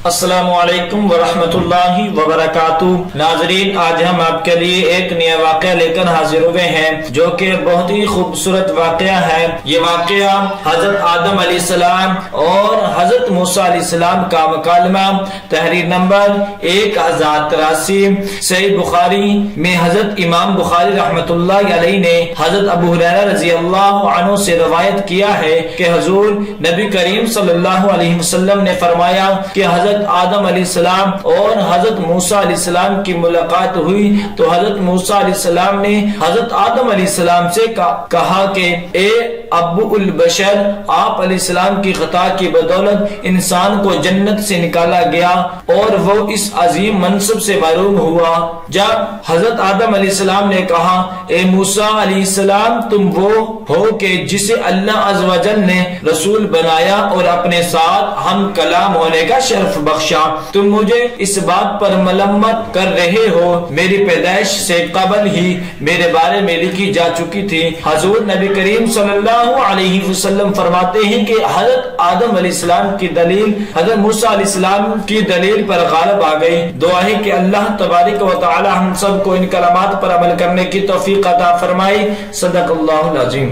السلام علیکم ورحمۃ اللہ وبرکاتہ۔ ناظرین، آج ہم آپ کے لیے ایک نیا واقعہ لے کر حاضر ہوئے ہیں جو کہ بہت ہی خوبصورت واقعہ ہے۔ یہ واقعہ حضرت آدم علیہ السلام اور حضرت موسیٰ علیہ السلام کا مکالمہ، تحریر نمبر 1083 صحیح بخاری میں حضرت امام بخاری رحمۃ اللہ علیہ نے حضرت ابو ہریرہ رضی اللہ عنہ سے روایت کیا ہے کہ حضور نبی کریم صلی اللہ علیہ وسلم نے فرمایا کہ حضرت آدم علیہ السلام اور حضرت موسیٰ علیہ السلام کی ملاقات ہوئی تو حضرت موسیٰ علیہ السلام نے حضرت آدم علیہ السلام سے کہا کہ اے ابو البشر، آپ علیہ السلام کی خطا کی بدولت انسان کو جنت سے نکالا گیا اور وہ اس عظیم منصب سے محروم ہوا۔ جب حضرت آدم علیہ السلام نے کہا اے موسیٰ علیہ السلام، تم وہ ہو کہ جسے اللہ عز و جل نے رسول بنایا اور اپنے ساتھ ہم کلام ہونے کا شرف بخشا، تم مجھے اس بات پر ملامت کر رہے ہو، میری پیدائش سے قبل ہی میرے بارے میں لکھی جا چکی تھی۔ حضور نبی کریم صلی اللہ علیہ وسلم فرماتے ہیں کہ حضرت آدم علیہ السلام کی دلیل حضرت موسیٰ علیہ السلام کی دلیل پر غالب آ گئی۔ دعا ہے کہ اللہ تبارک و تعالی ہم سب کو ان کلمات پر عمل کرنے کی توفیق عطا فرمائے۔ صدق اللہ العظیم۔